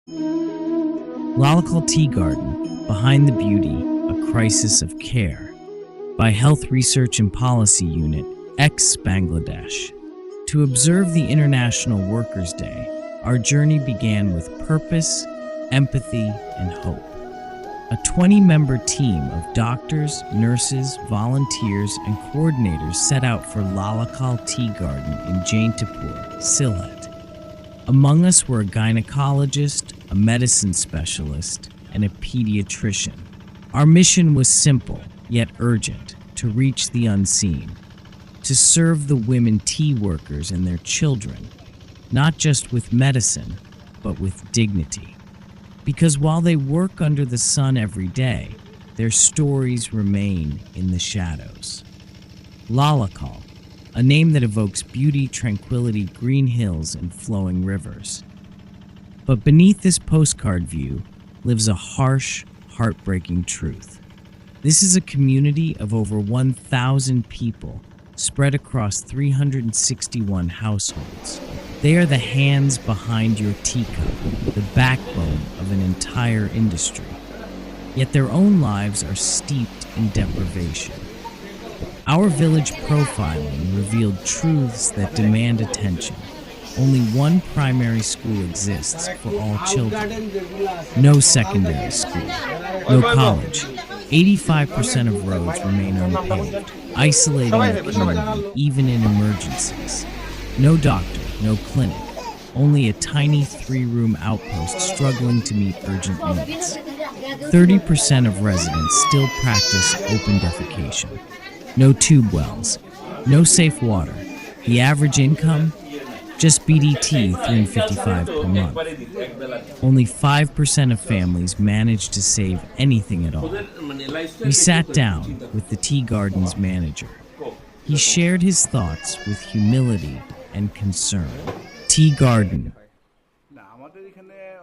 Lalakhal Tea Garden, Behind the Beauty, A Crisis of Care, by Health Research and Policy Unit, ex-Bangladesh. To observe the International Workers' Day, our journey began with purpose, empathy, and hope. A 20-member team of doctors, nurses, volunteers, and coordinators set out for Lalakhal Tea Garden in Jaintipur, Sylhet. Among us were a gynecologist, a medicine specialist, and a pediatrician. Our mission was simple, yet urgent, to reach the unseen, to serve the women tea workers and their children, not just with medicine, but with dignity. Because while they work under the sun every day, their stories remain in the shadows. Lalakhal, a name that evokes beauty, tranquility, green hills, and flowing rivers. But beneath this postcard view lives a harsh, heartbreaking truth. This is a community of over 1,000 people spread across 361 households. They are the hands behind your teacup, the backbone of an entire industry. Yet their own lives are steeped in deprivation. Our village profiling revealed truths that demand attention. Only one primary school exists for all children. No secondary school. No college. 85% of roads remain unpaved, isolating the community even in emergencies. No doctor, no clinic. Only a tiny 3-room outpost struggling to meet urgent needs. 30% of residents still practice open defecation. No tube wells. No safe water. The average income? Just BDT $355 per month. Only 5% of families manage to save anything at all. We sat down with the tea garden's manager. He shared his thoughts with humility and concern. Tea garden.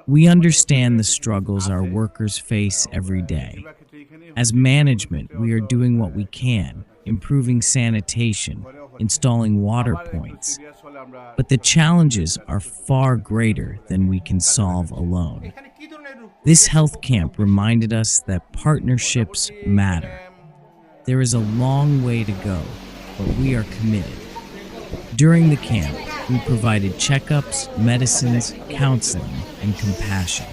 We understand the struggles our workers face every day. As management, we are doing what we can, improving sanitation, installing water points. But the challenges are far greater than we can solve alone. This health camp reminded us that partnerships matter. There is a long way to go, but we are committed. During the camp, we provided checkups, medicines, counseling, and compassion.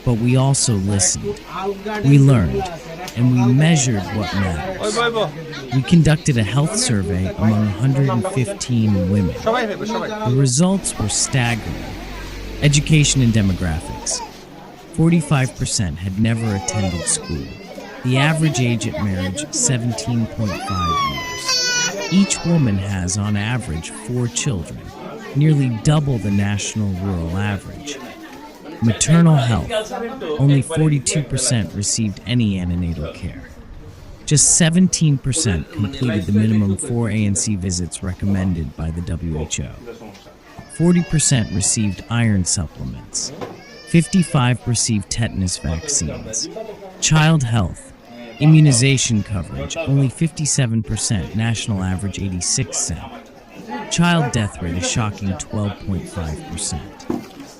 But we also listened. We learned, and we measured what matters. We conducted a health survey among 115 women. The results were staggering. Education and demographics. 45% had never attended school. The average age at marriage, 17.5 years. Each woman has, on average, 4 children, nearly double the national rural average. Maternal health. Only 42% received any antenatal care. Just 17% completed the minimum 4 ANC visits recommended by the WHO. 40% received iron supplements. 55% received tetanus vaccines. Child health. Immunization coverage, only 57%, national average 86%. Child death rate, a shocking 12.5%.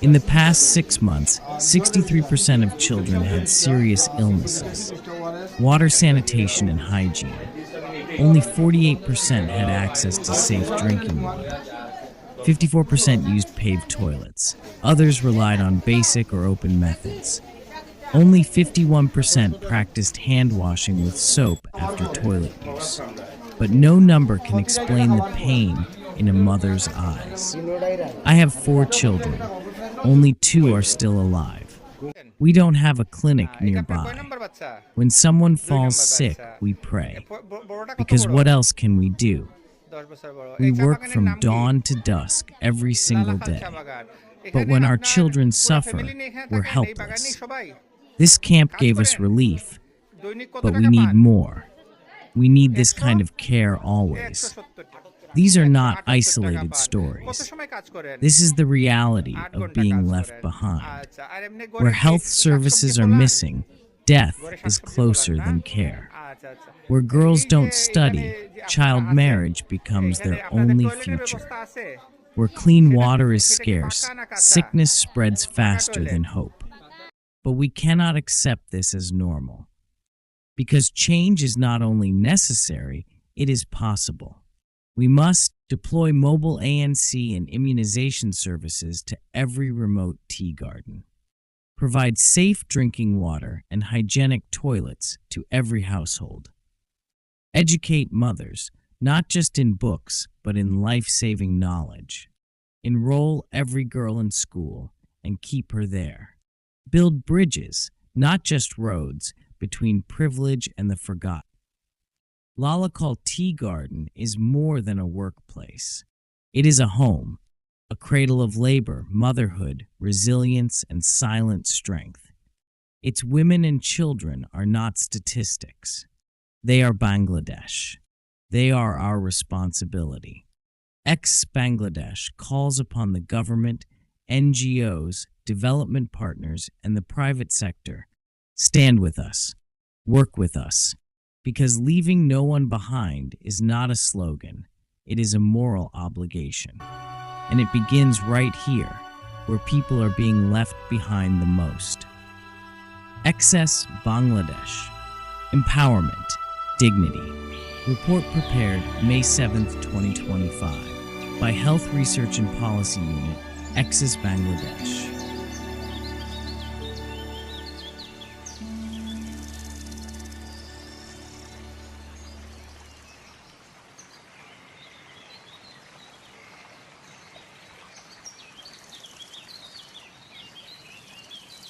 In the past 6 months, 63% of children had serious illnesses. Water, sanitation, and hygiene. Only 48% had access to safe drinking water. 54% used paved toilets. Others relied on basic or open methods. Only 51% practiced hand washing with soap after toilet use. But no number can explain the pain in a mother's eyes. I have 4 children. Only 2 are still alive. We don't have a clinic nearby. When someone falls sick, we pray. Because what else can we do? We work from dawn to dusk every single day. But when our children suffer, we're helpless. This camp gave us relief, but we need more. We need this kind of care always. These are not isolated stories. This is the reality of being left behind. Where health services are missing, death is closer than care. Where girls don't study, child marriage becomes their only future. Where clean water is scarce, sickness spreads faster than hope. But we cannot accept this as normal. Because change is not only necessary, it is possible. We must deploy mobile ANC and immunization services to every remote tea garden. Provide safe drinking water and hygienic toilets to every household. Educate mothers, not just in books, but in life-saving knowledge. Enroll every girl in school and keep her there. Build bridges, not just roads, between privilege and the forgotten. Lalakhal Tea Garden is more than a workplace. It is a home, a cradle of labor, motherhood, resilience, and silent strength. Its women and children are not statistics. They are Bangladesh. They are our responsibility. Ex-Bangladesh calls upon the government, NGOs, development partners, and the private sector. Stand with us. Work with us. Because leaving no one behind is not a slogan. It is a moral obligation. And it begins right here, where people are being left behind the most. Excess Bangladesh. Empowerment. Dignity. Report prepared May 7th, 2025 by Health Research and Policy Unit, Excess Bangladesh.